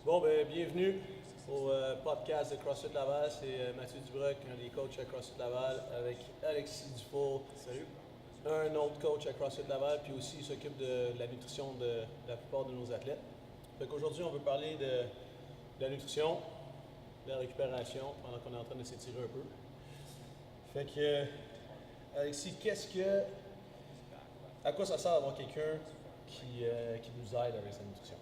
Bon, ben, bienvenue au podcast de CrossFit Laval. C'est Mathieu Dubroc, un des coachs à CrossFit Laval, avec Alexis Dufault. Salut. Un autre coach à CrossFit Laval, puis aussi il s'occupe de la nutrition de la plupart de nos athlètes. Fait qu'aujourd'hui, on veut parler de la nutrition, de la récupération, pendant qu'on est en train de s'étirer un peu. Fait que, Alexis, à quoi ça sert d'avoir quelqu'un qui nous aide avec sa nutrition?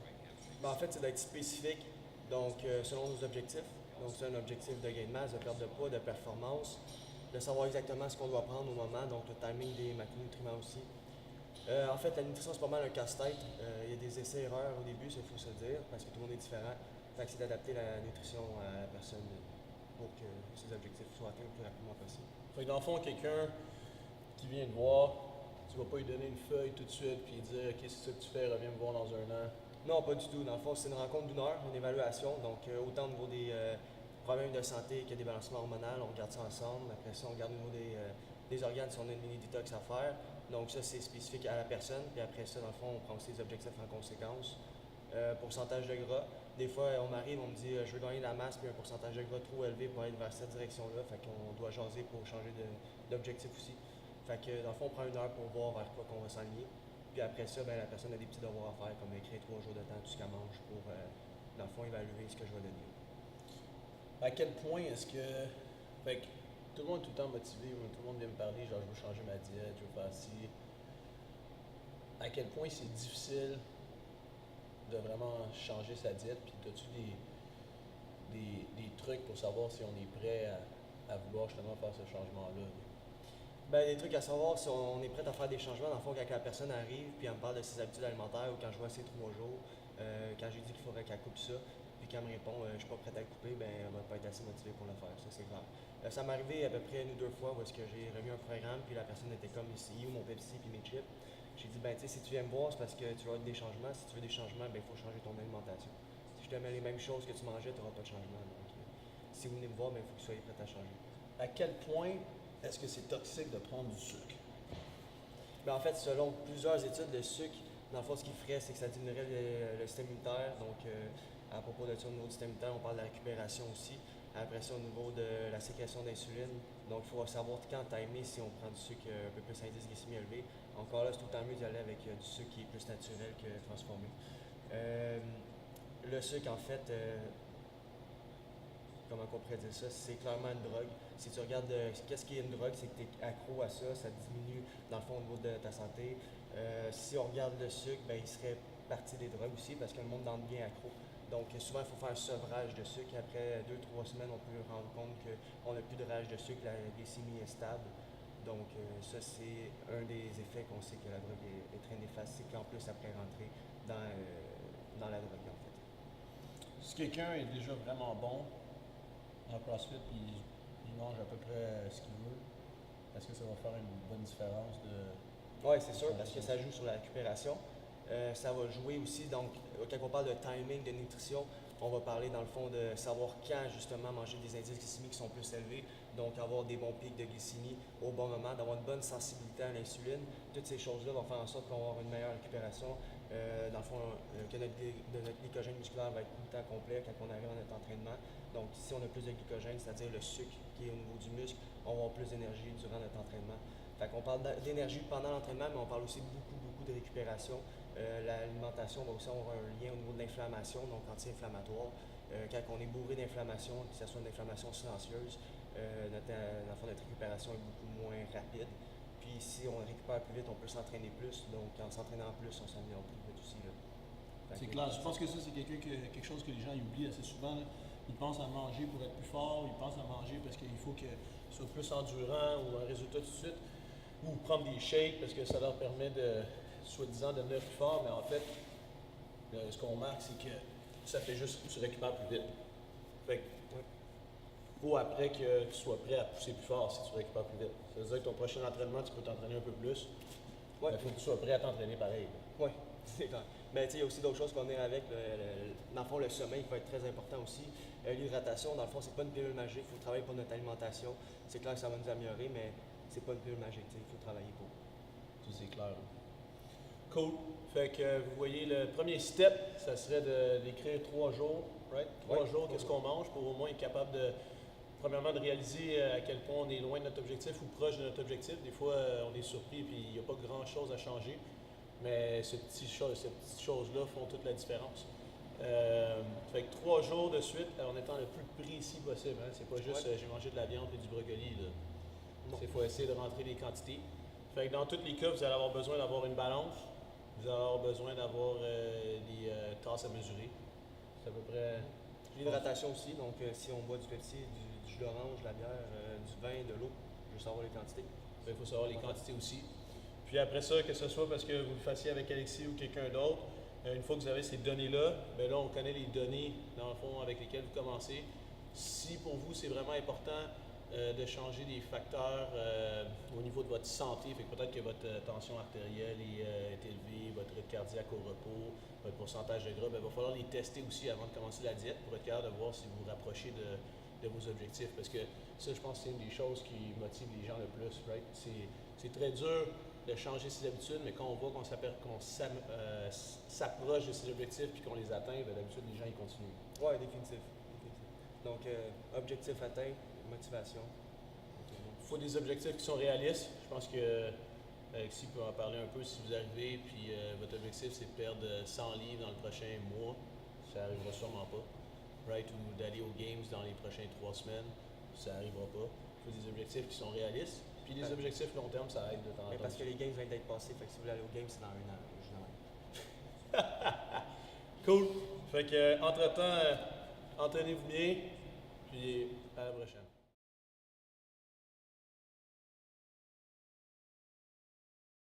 En fait, c'est d'être spécifique, donc selon nos objectifs. Donc, c'est un objectif de gain de masse, de perte de poids, de performance, de savoir exactement ce qu'on doit prendre au moment, donc le timing des macronutriments aussi. En fait, la nutrition, c'est pas mal un casse-tête. Il y a des essais-erreurs au début, il faut se le dire, parce que tout le monde est différent. Fait que c'est d'adapter la nutrition à la personne pour que ses objectifs soient atteints le plus rapidement possible. Fait que dans le fond, quelqu'un qui vient te voir, tu vas pas lui donner une feuille tout de suite puis lui dire « Ok, c'est ça que tu fais, reviens me voir dans un an ». Non, pas du tout. Dans le fond, c'est une rencontre d'1 heure, une évaluation. Donc, autant au niveau des problèmes de santé que des balancements hormonaux, on regarde ça ensemble. Après ça, on regarde au niveau des organes si on a une mini-détox à faire. Donc, ça, c'est spécifique à la personne. Puis après ça, dans le fond, on prend aussi les objectifs en conséquence. Pourcentage de gras. Des fois, on m'arrive, on me dit je veux gagner de la masse, puis un pourcentage de gras trop élevé pour aller vers cette direction-là. Fait qu'on doit jaser pour changer d'objectif aussi. Fait que, dans le fond, on prend 1 heure pour voir vers quoi qu'on va s'aligner. Puis après ça, ben, la personne a des petits devoirs à faire, comme écrire 3 jours de temps, tout ce qu'elle mange, pour, dans le fond, évaluer ce que je vais donner. À quel point est-ce que. Fait que tout le monde est tout le temps motivé, tout le monde vient me parler, genre je veux changer ma diète, je veux faire ci. À quel point c'est difficile de vraiment changer sa diète, puis as-tu des trucs pour savoir si on est prêt à vouloir justement faire ce changement-là? Ben, des trucs à savoir, si on est prêt à faire des changements, dans le fond, quand la personne arrive, puis elle me parle de ses habitudes alimentaires, ou quand je vois ses 3 jours, quand j'ai dit qu'il faudrait qu'elle coupe ça, puis qu'elle me répond je suis pas prête à le couper, ben, elle va pas être assez motivée pour le faire, ça c'est clair. Ça m'est arrivé à peu près 1 ou 2 fois où est-ce que j'ai remis un programme, puis la personne était comme ici, où mon Pepsi, puis mes chips. J'ai dit, ben, tu sais, si tu viens me voir, c'est parce que tu vas avoir des changements. Si tu veux des changements, ben, il faut changer ton alimentation. Si je te mets les mêmes choses que tu mangeais, tu n'auras pas de changement. Donc, si vous venez me voir, ben, il faut que vous soyez prêt à changer. À quel point est-ce que c'est toxique de prendre du sucre? Ben, en fait, selon plusieurs études, le sucre, dans le fond, ce qu'il ferait, c'est que ça diminuerait le système immunitaire. Donc, à propos de ça, au niveau du système immunitaire, on parle de la récupération aussi. Après ça, au niveau de la sécrétion d'insuline. Donc, il faut savoir quand timer si on prend du sucre un peu plus indice glycémie élevé. Encore là, c'est tout le temps mieux d'y aller avec du sucre qui est plus naturel que transformé. Le sucre, en fait, comment on pourrait dire ça, c'est clairement une drogue. Si tu regardes qu'est-ce qui est une drogue, c'est que tu es accro à ça, ça diminue dans le fond au niveau de ta santé. Si on regarde le sucre, ben, il serait partie des drogues aussi parce que le monde en devient accro. Donc souvent, il faut faire un sevrage de sucre. Après 2-3 semaines, on peut rendre compte qu'on n'a plus de rage de sucre, la glycémie est stable. Donc ça, c'est un des effets qu'on sait que la drogue est très néfaste, c'est qu'en plus, après rentrer dans la drogue, en fait. Si quelqu'un est déjà vraiment bon en CrossFit puis il mange à peu près ce qu'il veut, est-ce que ça va faire une bonne différence de. Oui, c'est sûr, parce que ça joue sur la récupération. Ça va jouer aussi, donc, quand on parle de timing, de nutrition, on va parler dans le fond de savoir quand justement manger des indices glycémiques qui sont plus élevés, donc avoir des bons pics de glycémie au bon moment, d'avoir une bonne sensibilité à l'insuline. Toutes ces choses-là vont faire en sorte qu'on va avoir une meilleure récupération. Dans le fond, que notre glycogène musculaire va être tout le temps complet quand on arrive à notre entraînement. Donc, si on a plus de glycogène, c'est-à-dire le sucre qui est au niveau du muscle, on va avoir plus d'énergie durant notre entraînement. Fait qu'on parle d'énergie pendant l'entraînement, mais on parle aussi beaucoup de récupération. L'alimentation va aussi avoir un lien au niveau de l'inflammation, donc anti-inflammatoire. Quand on est bourré d'inflammation, que ce soit une inflammation silencieuse, notre récupération est beaucoup moins rapide. Puis si on récupère plus vite, on peut s'entraîner plus. Donc en s'entraînant plus, on s'améliore plus vite aussi. C'est clair. Je pense que ça, c'est quelque chose que les gens oublient assez souvent. Là. Ils pensent à manger pour être plus fort, ils pensent à manger parce qu'il faut qu'ils soient plus endurants ou un résultat tout de suite, ou prendre des shakes parce que ça leur permet de, soi-disant, devenir plus fort, mais en fait, ce qu'on remarque, c'est que ça fait juste que tu récupères plus vite. Fait que, faut après que tu sois prêt à pousser plus fort si tu récupères plus vite. Ça veut dire que ton prochain entraînement, tu peux t'entraîner un peu plus, mais il faut que tu sois prêt à t'entraîner pareil. Oui, c'est clair. Mais il y a aussi d'autres choses qu'on est avec. Dans le fond, le sommeil va être très important aussi. L'hydratation, dans le fond, c'est pas une pilule magique. Il faut travailler pour notre alimentation. C'est clair que ça va nous améliorer, mais c'est pas une pilule magique. Il faut travailler pour. Ça, c'est clair. Cool. Fait que vous voyez, le premier step, ça serait d'écrire 3 jours right? 3 Ouais. jours, qu'est-ce qu'on mange pour au moins être capable de, premièrement, de réaliser à quel point on est loin de notre objectif ou proche de notre objectif. Des fois, on est surpris et il n'y a pas grand-chose à changer. Mais ces petites choses-là font toute la différence. Fait que 3 jours de suite en étant le plus précis possible. Hein? C'est pas juste j'ai mangé de la viande et du brocoli. Il faut essayer de rentrer les quantités. Fait que dans tous les cas, vous allez avoir besoin d'avoir une balance. Vous allez avoir besoin d'avoir des tasses à mesurer. C'est à peu près. L'hydratation aussi, donc si on boit du Pepsi, du jus d'orange, de la bière, du vin, de l'eau, je veux savoir les quantités. Il faut savoir les quantités aussi. Puis après ça, que ce soit parce que vous le fassiez avec Alexis ou quelqu'un d'autre, une fois que vous avez ces données-là, bien là, on connaît les données, dans le fond, avec lesquelles vous commencez. Si pour vous, c'est vraiment important de changer des facteurs au niveau de votre santé, fait que peut-être que votre tension artérielle est élevée, votre rythme cardiaque au repos, votre pourcentage de gras, bien, il va falloir les tester aussi avant de commencer la diète pour être capable de voir si vous vous rapprochez de vos objectifs. Parce que ça, je pense que c'est une des choses qui motive les gens le plus, right? C'est très dur de changer ses habitudes, mais quand on voit qu'on s'approche de ses objectifs puis qu'on les atteint, bien, d'habitude, les gens ils continuent. Oui, définitif. Donc, objectif atteint, motivation. Il faut des objectifs qui sont réalistes. Je pense que Alexis peut en parler un peu. Si vous arrivez puis votre objectif c'est de perdre 100 livres dans le prochain mois, ça n'arrivera sûrement pas. Right? Ou d'aller aux Games dans les prochaines 3 semaines, ça n'arrivera pas. Il faut des objectifs qui sont réalistes. Puis les objectifs long terme, ça aide de temps en temps. Parce que les games viennent d'être passés, fait que si vous voulez aller aux games, c'est dans 1 an. Cool. Fait que entre-temps, entraînez-vous bien, puis à la prochaine.